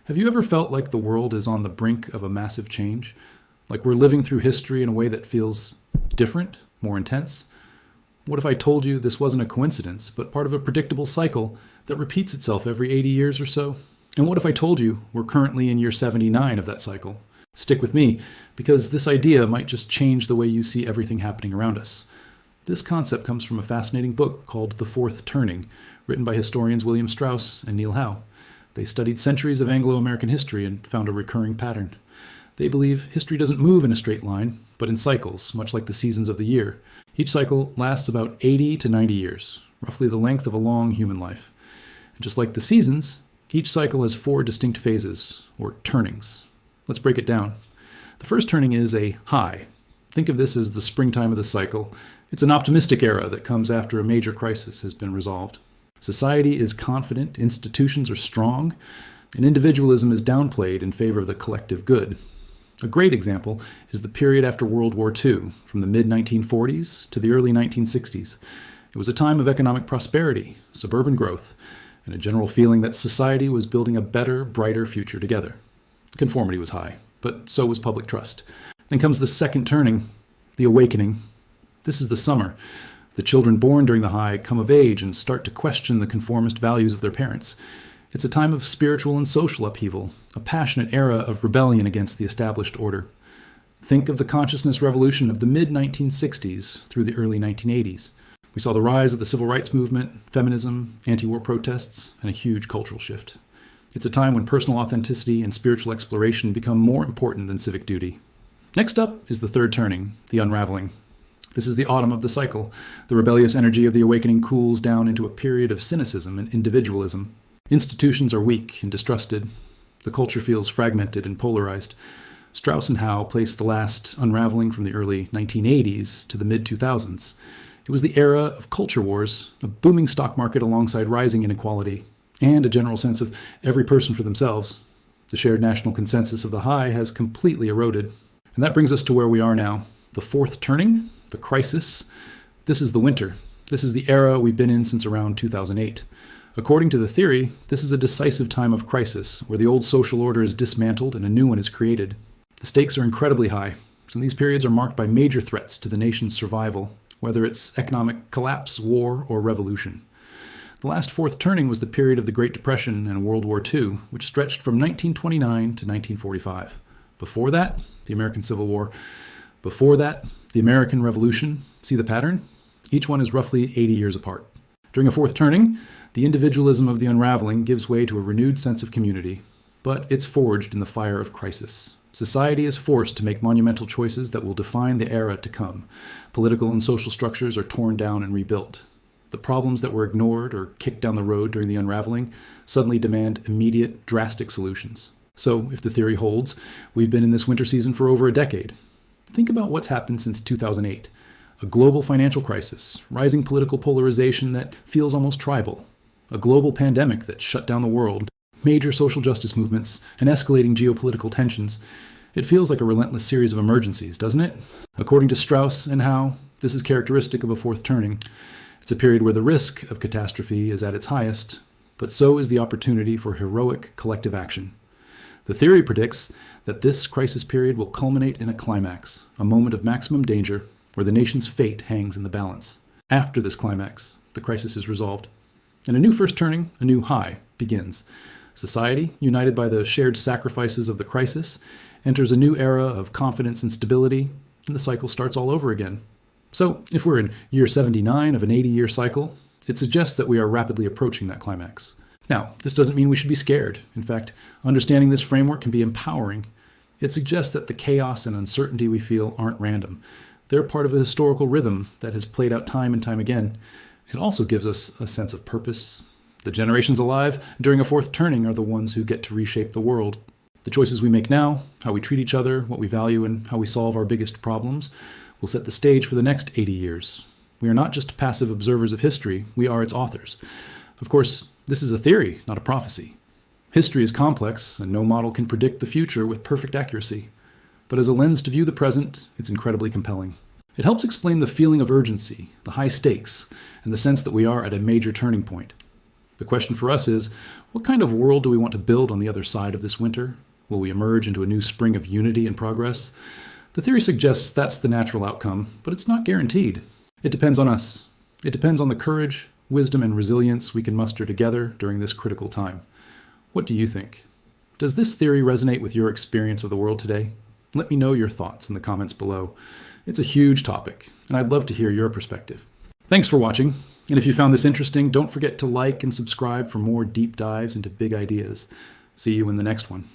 Have you ever felt like the world is on the brink of a massive change? Like we're living through history in a way that feels different, more intense? What if I told you this wasn't a coincidence, but part of a predictable cycle that repeats itself every 80 years or so? And what if I told you we're currently in year 79 of that cycle? Stick with me, because this idea might just change the way you see everything happening around us. This concept comes from a fascinating book called The Fourth Turning, written by historians William Strauss and Neil Howe. They studied centuries of Anglo-American history and found a recurring pattern. They believe history doesn't move in a straight line, but in cycles, much like the seasons of the year. Each cycle lasts about 80 to 90 years, roughly the length of a long human life. And just like the seasons, each cycle has 4 distinct phases, or turnings. Let's break it down. The first turning is a high. Think of this as the springtime of the cycle. It's an optimistic era that comes after a major crisis has been resolved. Society is confident, institutions are strong, and individualism is downplayed in favor of the collective good. A great example is the period after World War II, from the mid-1940s to the early 1960s. It was a time of economic prosperity, suburban growth, and a general feeling that society was building a better, brighter future together. Conformity was high, but so was public trust. Then comes the second turning, the awakening. This is the summer. The children born during the high come of age and start to question the conformist values of their parents. It's a time of spiritual and social upheaval, a passionate era of rebellion against the established order. Think of the consciousness revolution of the mid-1960s through the early 1980s. We saw the rise of the civil rights movement, feminism, anti-war protests, and a huge cultural shift. It's a time when personal authenticity and spiritual exploration become more important than civic duty. Next up is the third turning, the unraveling. This is the autumn of the cycle. The rebellious energy of the awakening cools down into a period of cynicism and individualism. Institutions are weak and distrusted. The culture feels fragmented and polarized. Strauss and Howe placed the last unraveling from the early 1980s to the mid-2000s. It was the era of culture wars, a booming stock market alongside rising inequality, and a general sense of every person for themselves. The shared national consensus of the high has completely eroded. And that brings us to where we are now. The fourth turning, the crisis. This is the winter. This is the era we've been in since around 2008. According to the theory, this is a decisive time of crisis, where the old social order is dismantled and a new one is created. The stakes are incredibly high, so these periods are marked by major threats to the nation's survival, whether it's economic collapse, war, or revolution. The last fourth turning was the period of the Great Depression and World War II, which stretched from 1929 to 1945. Before that, the American Civil War. Before that, the American Revolution. See the pattern? Each one is roughly 80 years apart. During a fourth turning, the individualism of the unraveling gives way to a renewed sense of community, but it's forged in the fire of crisis. Society is forced to make monumental choices that will define the era to come. Political and social structures are torn down and rebuilt. The problems that were ignored or kicked down the road during the unraveling suddenly demand immediate, drastic solutions. So, if the theory holds, we've been in this winter season for over a decade. Think about what's happened since 2008. A global financial crisis, rising political polarization that feels almost tribal, a global pandemic that shut down the world, major social justice movements, and escalating geopolitical tensions. It feels like a relentless series of emergencies, doesn't it? According to Strauss and Howe, this is characteristic of a fourth turning. It's a period where the risk of catastrophe is at its highest, but so is the opportunity for heroic collective action. The theory predicts that this crisis period will culminate in a climax, a moment of maximum danger where the nation's fate hangs in the balance. After this climax, the crisis is resolved. And a new first turning, a new high, begins. Society, united by the shared sacrifices of the crisis, enters a new era of confidence and stability, and the cycle starts all over again. So, if we're in year 79 of an 80-year cycle, it suggests that we are rapidly approaching that climax. Now, this doesn't mean we should be scared. In fact, understanding this framework can be empowering. It suggests that the chaos and uncertainty we feel aren't random. They're part of a historical rhythm that has played out time and time again. It also gives us a sense of purpose. The generations alive during a fourth turning are the ones who get to reshape the world. The choices we make now, how we treat each other, what we value, and how we solve our biggest problems will set the stage for the next 80 years. We are not just passive observers of history, we are its authors. Of course, this is a theory, not a prophecy. History is complex, and no model can predict the future with perfect accuracy. But as a lens to view the present, it's incredibly compelling. It helps explain the feeling of urgency, the high stakes, and the sense that we are at a major turning point. The question for us is, What kind of world do we want to build on the other side of this winter? Will we emerge into a new spring of unity and progress? The theory suggests that's the natural outcome, but it's not guaranteed. It depends on us. It depends on the courage, wisdom, and resilience we can muster together during this critical time. What do you think? Does this theory resonate with your experience of the world today? Let me know your thoughts in the comments below. It's a huge topic, and I'd love to hear your perspective. Thanks for watching, and if you found this interesting, don't forget to like and subscribe for more deep dives into big ideas. See you in the next one.